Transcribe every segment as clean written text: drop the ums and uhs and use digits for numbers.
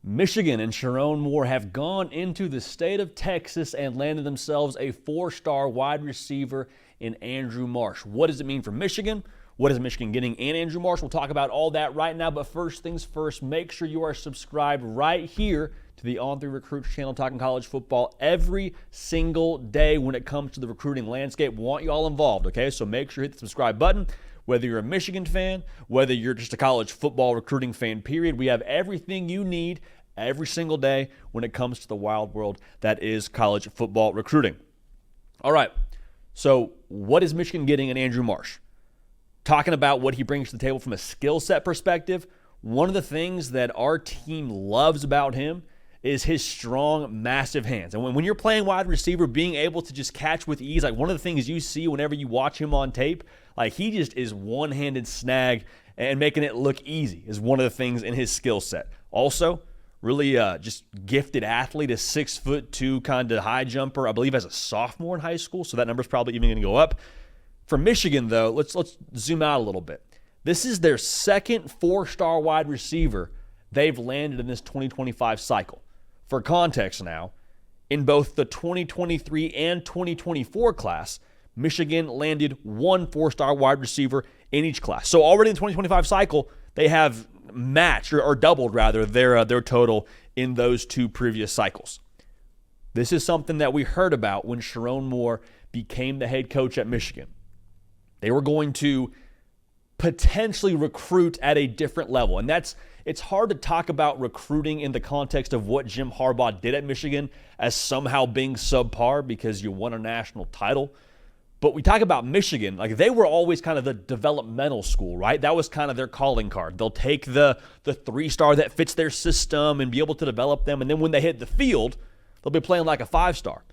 Michigan and Sherrone Moore have gone into the state of Texas and landed themselves a four-star wide receiver in Andrew Marsh. What does it mean for Michigan? What is Michigan getting in Andrew Marsh? We'll talk about all that right now, but first things first, make sure you are subscribed right here to the On3 Recruits channel, talking college football every single day when it comes to the recruiting landscape. We want you all involved, okay? So make sure you hit the subscribe button. Whether you're a Michigan fan, whether you're just a college football recruiting fan, period, we have everything you need every single day when it comes to the wild world that is college football recruiting. All right, so what is Michigan getting in Andrew Marsh? Talking about what he brings to the table from a skill set perspective, one of the things that our team loves about him is his strong, massive hands. And when you're playing wide receiver, being able to just catch with ease, like one of the things you see whenever you watch him on tape, like he just is one-handed snag and making it look easy is one of the things in his skill set. Also, really just gifted athlete, a 6'2" kind of high jumper, I believe as a sophomore in high school, so that number's probably even going to go up. For Michigan, though, let's zoom out a little bit. This is their second four-star wide receiver they've landed in this 2025 cycle. For context now, in both the 2023 and 2024 class, Michigan landed one four-star wide receiver in each class. So already in the 2025 cycle, they have matched or doubled rather their total in those two previous cycles. This is something that we heard about when Sherrone Moore became the head coach at Michigan. They were going to potentially recruit at a different level. And it's hard to talk about recruiting in the context of what Jim Harbaugh did at Michigan as somehow being subpar because you won a national title. But we talk about Michigan, like they were always kind of the developmental school, right? That was kind of their calling card. They'll take the three-star that fits their system and be able to develop them. And then when they hit the field, they'll be playing like a five-star.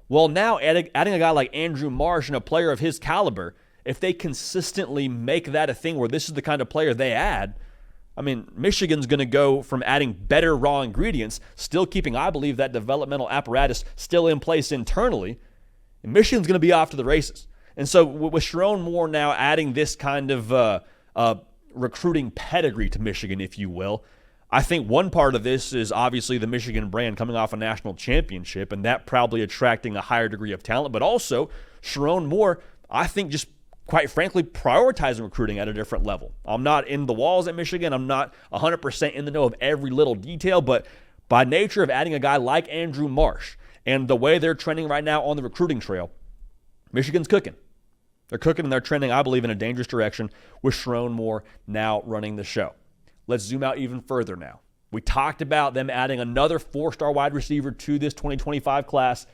Well, now adding a guy like Andrew Marsh and a player of his caliber, if they consistently make that a thing where this is the kind of player they add, I mean, Michigan's going to go from adding better raw ingredients, still keeping, I believe, that developmental apparatus still in place internally, and Michigan's going to be off to the races. And so with Sherrone Moore now adding this kind of recruiting pedigree to Michigan, if you will, I think one part of this is obviously the Michigan brand coming off a national championship, and that probably attracting a higher degree of talent. But also, Sherrone Moore, I think just quite frankly, prioritizing recruiting at a different level. I'm not in the walls at Michigan. I'm not 100% in the know of every little detail, but by nature of adding a guy like Andrew Marsh and the way they're trending right now on the recruiting trail, Michigan's cooking. They're cooking and they're trending, I believe, in a dangerous direction with Sherrone Moore now running the show. Let's zoom out even further now. We talked about them adding another four-star wide receiver to this 2025 class.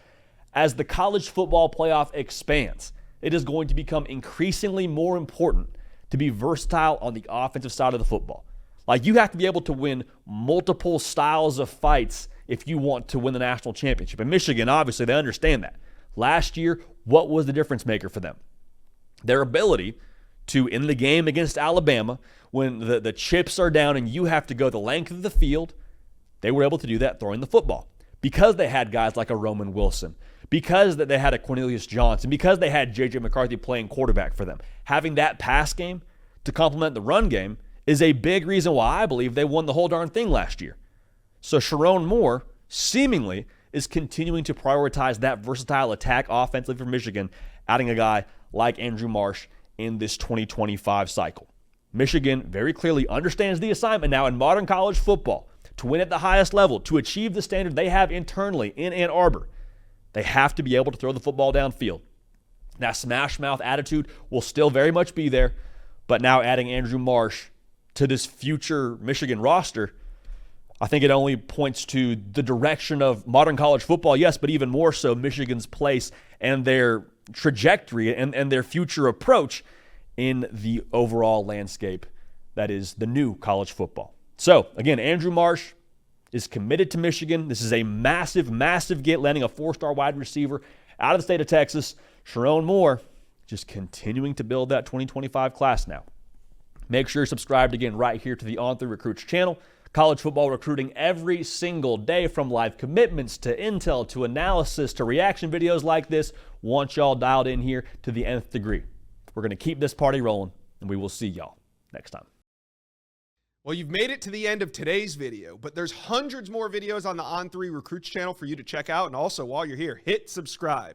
As the college football playoff expands, it is going to become increasingly more important to be versatile on the offensive side of the football. Like, you have to be able to win multiple styles of fights if you want to win the national championship. And Michigan, obviously, they understand that. Last year, what was the difference maker for them? Their ability to, in the game against Alabama, when the chips are down and you have to go the length of the field, they were able to do that throwing the football. Because they had guys like a Roman Wilson, because that they had a Cornelius Johnson, because they had J.J. McCarthy playing quarterback for them. Having that pass game to complement the run game is a big reason why I believe they won the whole darn thing last year. So Sherrone Moore seemingly is continuing to prioritize that versatile attack offensively for Michigan, adding a guy like Andrew Marsh in this 2025 cycle. Michigan very clearly understands the assignment now in modern college football to win at the highest level, to achieve the standard they have internally in Ann Arbor. They have to be able to throw the football downfield. That smash mouth attitude will still very much be there, but now adding Andrew Marsh to this future Michigan roster, I think it only points to the direction of modern college football, yes, but even more so Michigan's place and their trajectory and their future approach in the overall landscape that is the new college football. So, again, Andrew Marsh is committed to Michigan. This is a massive, massive get, landing a four-star wide receiver out of the state of Texas. Sherrone Moore just continuing to build that 2025 class now. Make sure you're subscribed again right here to the On3 Recruits channel. College football recruiting every single day, from live commitments to intel to analysis to reaction videos like this. Want y'all dialed in here to the nth degree. We're going to keep this party rolling, and we will see y'all next time. Well, you've made it to the end of today's video, but there's hundreds more videos on the On3 Recruits channel for you to check out. And also, while you're here, hit subscribe.